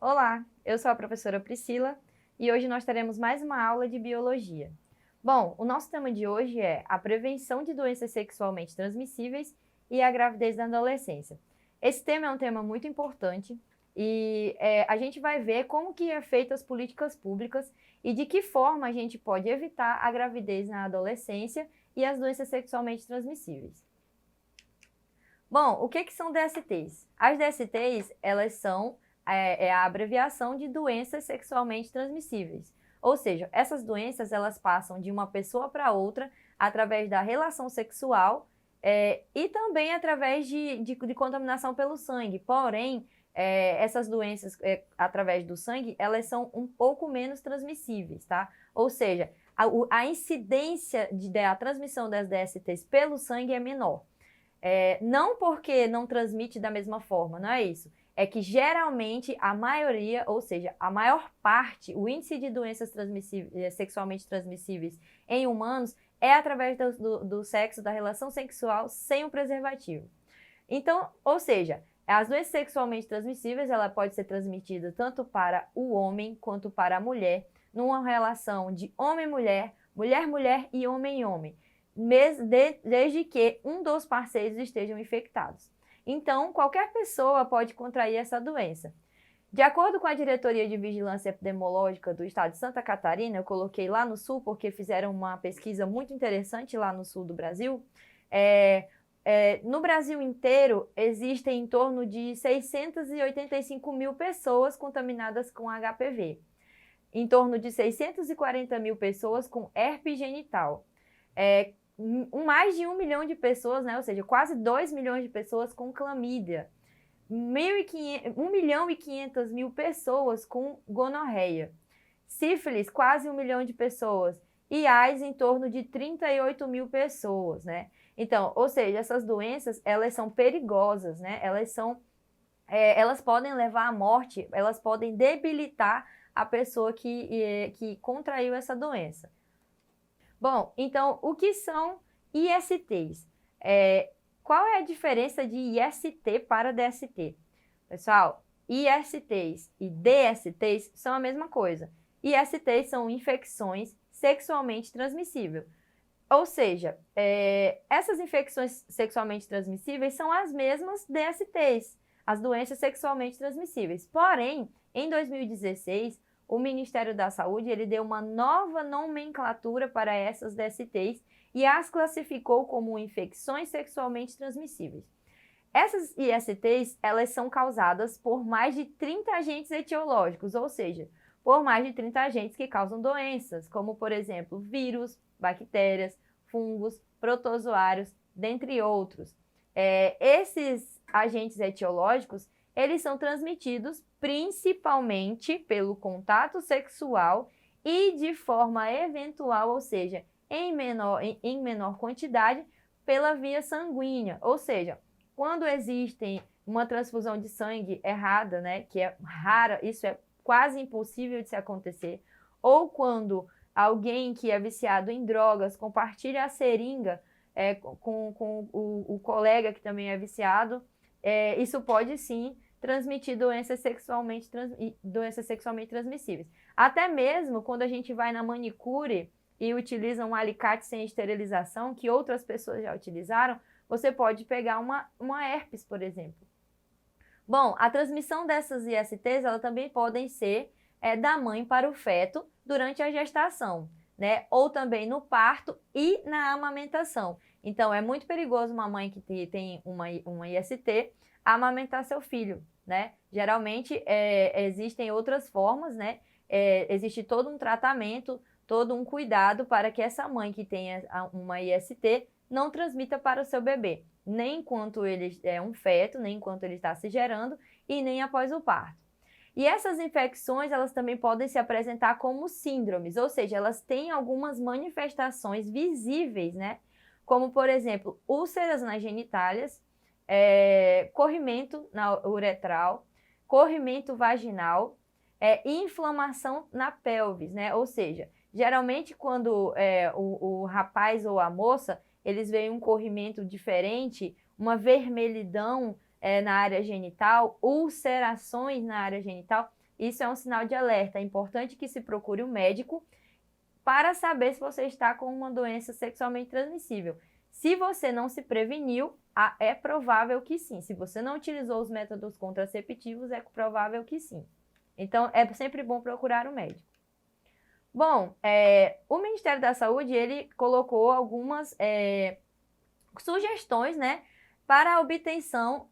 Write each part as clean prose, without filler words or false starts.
Olá, eu sou a professora Priscila e hoje nós teremos mais uma aula de biologia. Bom, o nosso tema de hoje é a prevenção de doenças sexualmente transmissíveis e a gravidez na adolescência. Esse tema é um tema muito importante e a gente vai ver como que é feita as políticas públicas e de que forma a gente pode evitar a gravidez na adolescência e as doenças sexualmente transmissíveis. Bom, o que são DSTs? As DSTs, elas são a abreviação de doenças sexualmente transmissíveis. Ou seja, essas doenças elas passam de uma pessoa para outra através da relação sexual e também através de contaminação pelo sangue. Porém, essas doenças através do sangue, elas são um pouco menos transmissíveis, tá? Ou seja, a incidência da transmissão das DSTs pelo sangue é menor. Não porque não transmite da mesma forma, não é isso. É que geralmente a maioria, ou seja, a maior parte, o índice de doenças sexualmente transmissíveis em humanos é através do sexo, da relação sexual sem o preservativo. Então, ou seja, as doenças sexualmente transmissíveis, ela pode ser transmitida tanto para o homem quanto para a mulher, numa relação de homem-mulher, mulher-mulher e homem-homem, desde que um dos parceiros estejam infectados. Então, qualquer pessoa pode contrair essa doença. De acordo com a Diretoria de Vigilância Epidemiológica do Estado de Santa Catarina, eu coloquei lá no sul porque fizeram uma pesquisa muito interessante lá no sul do Brasil. No Brasil inteiro, existem em torno de 685 mil pessoas contaminadas com HPV. Em torno de 640 mil pessoas com herpes genital. Mais de 1 milhão de pessoas, né, ou seja, quase 2 milhões de pessoas com clamídia, 1 milhão e 500 mil pessoas com gonorreia, sífilis, quase 1 milhão de pessoas, e AIDS em torno de 38 mil pessoas, né? Então, ou seja, essas doenças, elas são perigosas, né? Elas podem levar à morte, elas podem debilitar a pessoa que contraiu essa doença. Bom, então, o que são ISTs? Qual é a diferença de IST para DST? Pessoal, ISTs e DSTs são a mesma coisa. ISTs são infecções sexualmente transmissíveis. Ou seja, essas infecções sexualmente transmissíveis são as mesmas DSTs, as doenças sexualmente transmissíveis. Porém, em 2016, o Ministério da Saúde ele deu uma nova nomenclatura para essas DSTs e as classificou como infecções sexualmente transmissíveis. Essas ISTs, elas são causadas por mais de 30 agentes etiológicos, ou seja, por mais de 30 agentes que causam doenças, como, por exemplo, vírus, bactérias, fungos, protozoários, dentre outros. Esses agentes etiológicos, eles são transmitidos principalmente pelo contato sexual e de forma eventual, ou seja, em menor quantidade, pela via sanguínea. Ou seja, quando existe uma transfusão de sangue errada, né, que é rara, isso é quase impossível de se acontecer, ou quando alguém que é viciado em drogas compartilha a seringa com o colega que também é viciado, isso pode sim transmitir doenças sexualmente transmissíveis. Até mesmo quando a gente vai na manicure e utiliza um alicate sem esterilização, que outras pessoas já utilizaram, você pode pegar uma herpes, por exemplo. Bom, a transmissão dessas ISTs, elas também podem ser da mãe para o feto durante a gestação, né? Ou também no parto e na amamentação. Então, é muito perigoso uma mãe que tem uma IST amamentar seu filho, né? Geralmente, existem outras formas, né? Existe todo um tratamento, todo um cuidado para que essa mãe que tenha uma IST não transmita para o seu bebê, nem enquanto ele é um feto, nem enquanto ele está se gerando e nem após o parto. E essas infecções, elas também podem se apresentar como síndromes, ou seja, elas têm algumas manifestações visíveis, né? Como, por exemplo, úlceras nas genitálias, corrimento na uretral, corrimento vaginal, inflamação na pelvis, né? Ou seja, geralmente quando o rapaz ou a moça, eles veem um corrimento diferente, uma vermelhidão na área genital, ulcerações na área genital, isso é um sinal de alerta. É importante que se procure um médico para saber se você está com uma doença sexualmente transmissível. Se você não se preveniu, é provável que sim. Se você não utilizou os métodos contraceptivos, é provável que sim. Então, é sempre bom procurar um médico. Bom, o Ministério da Saúde, ele colocou algumas sugestões, né, para a obtenção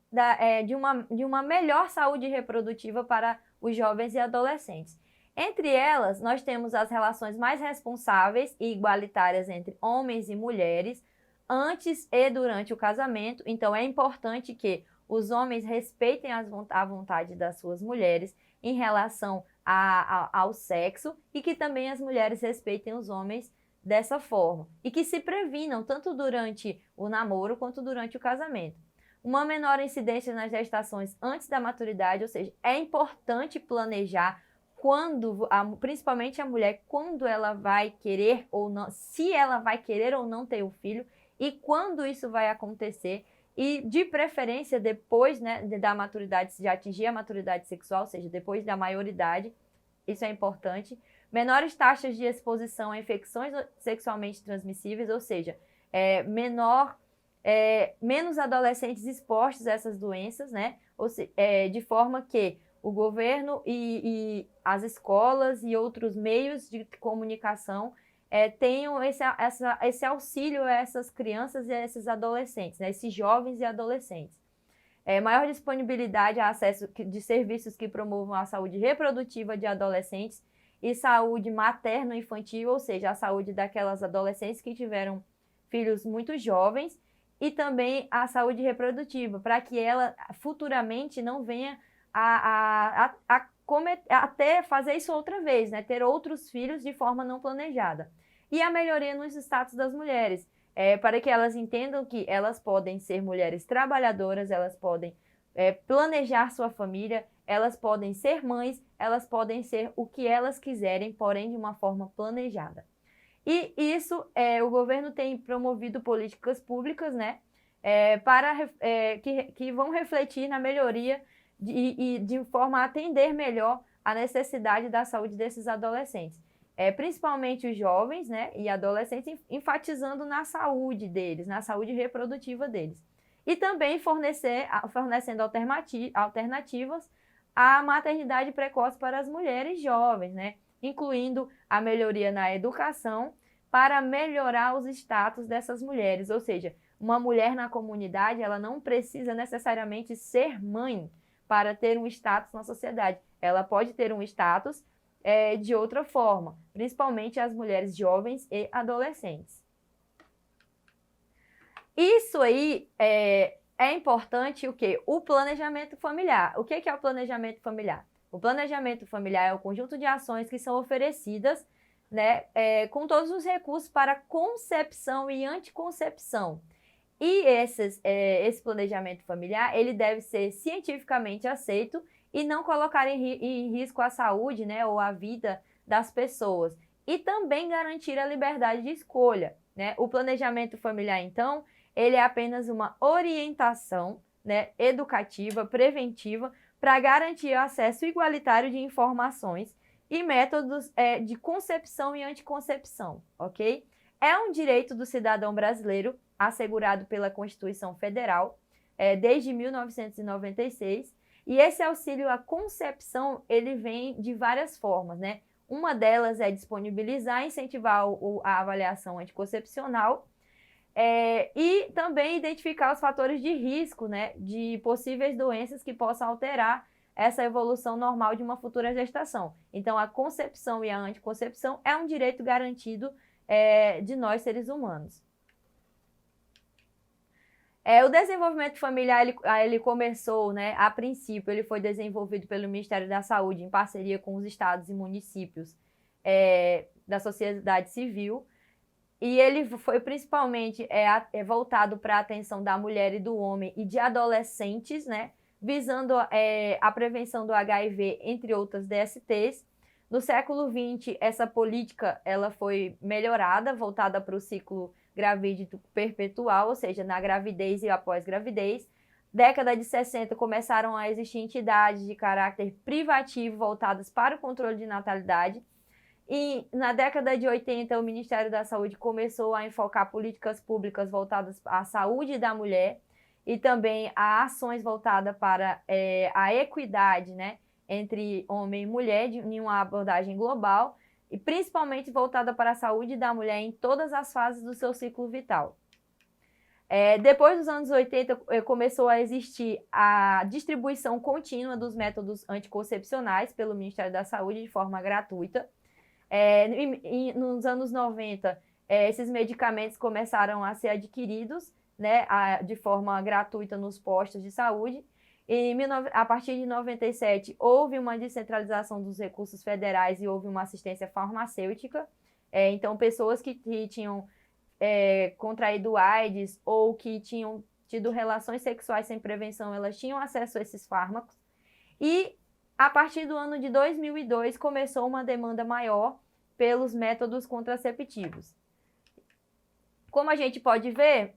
de uma melhor saúde reprodutiva para os jovens e adolescentes. Entre elas, nós temos as relações mais responsáveis e igualitárias entre homens e mulheres, antes e durante o casamento. Então, é importante que os homens respeitem a vontade das suas mulheres em relação ao sexo e que também as mulheres respeitem os homens dessa forma. E que se previnam tanto durante o namoro quanto durante o casamento. Uma menor incidência nas gestações antes da maturidade, ou seja, é importante planejar quando, principalmente a mulher, quando ela vai querer ou não, se ela vai querer ou não ter o filho e quando isso vai acontecer. E, de preferência, depois, né, da maturidade, se já atingir a maturidade sexual, ou seja, depois da maioridade, isso é importante. Menores taxas de exposição a infecções sexualmente transmissíveis, ou seja, menos adolescentes expostos a essas doenças, né? De forma que o governo e as escolas e outros meios de comunicação tenham esse auxílio a essas crianças e a esses adolescentes, né? Esses jovens e adolescentes. Maior disponibilidade a acesso de serviços que promovam a saúde reprodutiva de adolescentes e saúde materno-infantil, ou seja, a saúde daquelas adolescentes que tiveram filhos muito jovens, e também a saúde reprodutiva, para que ela futuramente não venha até fazer isso outra vez, né? Ter outros filhos de forma não planejada. E a melhoria nos status das mulheres, para que elas entendam que elas podem ser mulheres trabalhadoras, elas podem planejar sua família, elas podem ser mães, elas podem ser o que elas quiserem, porém de uma forma planejada. E isso, o governo tem promovido políticas públicas, né, que vão refletir na melhoria e de forma a atender melhor a necessidade da saúde desses adolescentes. Principalmente os jovens, né, e adolescentes, enfatizando na saúde deles, na saúde reprodutiva deles. E também fornecendo alternativas à maternidade precoce para as mulheres jovens, né, incluindo a melhoria na educação para melhorar os status dessas mulheres. Ou seja, uma mulher na comunidade, ela não precisa necessariamente ser mãe para ter um status na sociedade. Ela pode ter um status de outra forma, principalmente as mulheres jovens e adolescentes. Isso aí é importante o quê? O planejamento familiar. O que é o planejamento familiar? O planejamento familiar é o conjunto de ações que são oferecidas, né, com todos os recursos para concepção e anticoncepção. E esse planejamento familiar, ele deve ser cientificamente aceito e não colocar em risco a saúde, né, ou a vida das pessoas. E também garantir a liberdade de escolha, né? O planejamento familiar, então, ele é apenas uma orientação, né, educativa, preventiva, para garantir o acesso igualitário de informações e métodos de concepção e anticoncepção, ok? É um direito do cidadão brasileiro assegurado pela Constituição Federal desde 1996, e esse auxílio à concepção, ele vem de várias formas, né? Uma delas é disponibilizar e incentivar a avaliação anticoncepcional, e também identificar os fatores de risco, né, de possíveis doenças que possam alterar essa evolução normal de uma futura gestação. Então, a concepção e a anticoncepção é um direito garantido de nós, seres humanos. O desenvolvimento familiar, ele começou, né, a princípio, ele foi desenvolvido pelo Ministério da Saúde em parceria com os estados e municípios da sociedade civil, e ele foi principalmente voltado para a atenção da mulher e do homem e de adolescentes, né, visando a prevenção do HIV, entre outras DSTs. No século XX, essa política ela foi melhorada, voltada para o ciclo gravídico perpetual, ou seja, na gravidez e após gravidez. década de 60 começaram a existir entidades de caráter privativo voltadas para o controle de natalidade. E na década de 80, o Ministério da Saúde começou a enfocar políticas públicas voltadas à saúde da mulher e também a ações voltadas para a equidade, né, entre homem e mulher, em uma abordagem global, e principalmente voltada para a saúde da mulher em todas as fases do seu ciclo vital. Depois dos anos 80, começou a existir a distribuição contínua dos métodos anticoncepcionais pelo Ministério da Saúde de forma gratuita. Nos anos 90, esses medicamentos começaram a ser adquiridos, né, de forma gratuita nos postos de saúde. A partir de 97, houve uma descentralização dos recursos federais e houve uma assistência farmacêutica. Então, pessoas que tinham contraído AIDS ou que tinham tido relações sexuais sem prevenção, elas tinham acesso a esses fármacos. E a partir do ano de 2002, começou uma demanda maior pelos métodos contraceptivos. Como a gente pode ver,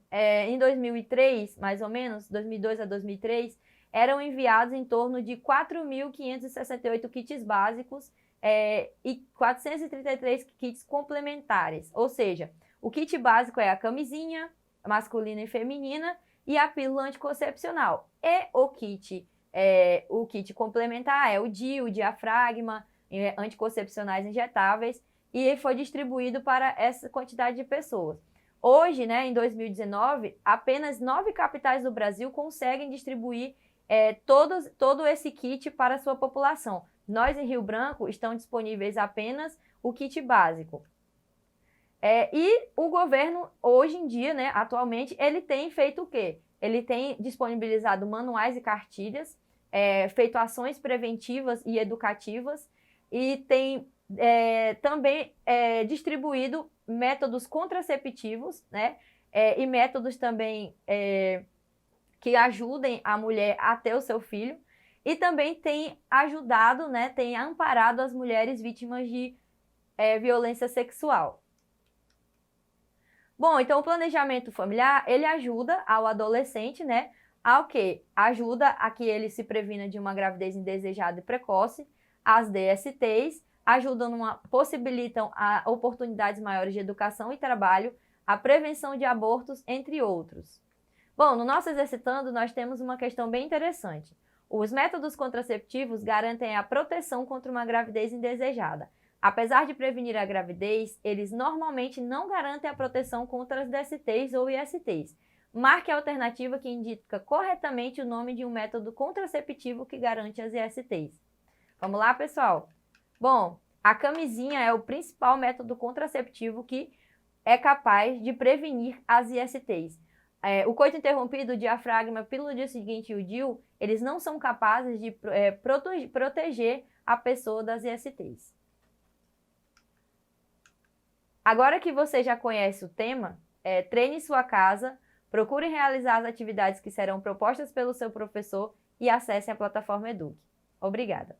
em 2003, mais ou menos, 2002 a 2003, eram enviados em torno de 4.568 kits básicos e 433 kits complementares. Ou seja, o kit básico é a camisinha masculina e feminina e a pílula anticoncepcional. E o kit complementar é o DIU, o diafragma, anticoncepcionais injetáveis, e foi distribuído para essa quantidade de pessoas. Hoje, né, em 2019, apenas 9 capitais do Brasil conseguem distribuir todo esse kit para a sua população. Nós, em Rio Branco, estão disponíveis apenas o kit básico. E o governo, hoje em dia, né, atualmente, ele tem feito o quê? Ele tem disponibilizado manuais e cartilhas, feito ações preventivas e educativas e tem também distribuído métodos contraceptivos, né, e métodos também que ajudem a mulher a ter o seu filho, e também tem ajudado, né, tem amparado as mulheres vítimas de violência sexual. Bom, então o planejamento familiar, ele ajuda ao adolescente, né, ao quê? Ajuda a que ele se previna de uma gravidez indesejada e precoce, as DSTs, possibilitam oportunidades maiores de educação e trabalho, a prevenção de abortos, entre outros. Bom, no nosso Exercitando, nós temos uma questão bem interessante. Os métodos contraceptivos garantem a proteção contra uma gravidez indesejada. Apesar de prevenir a gravidez, eles normalmente não garantem a proteção contra as DSTs ou ISTs. Marque a alternativa que indica corretamente o nome de um método contraceptivo que garante as ISTs. Vamos lá, pessoal? Bom, a camisinha é o principal método contraceptivo que é capaz de prevenir as ISTs. O coito interrompido, o diafragma, a pílula do dia seguinte e o DIU, eles não são capazes de proteger a pessoa das ISTs. Agora que você já conhece o tema, treine sua casa, procure realizar as atividades que serão propostas pelo seu professor e acesse a plataforma Eduque. Obrigada!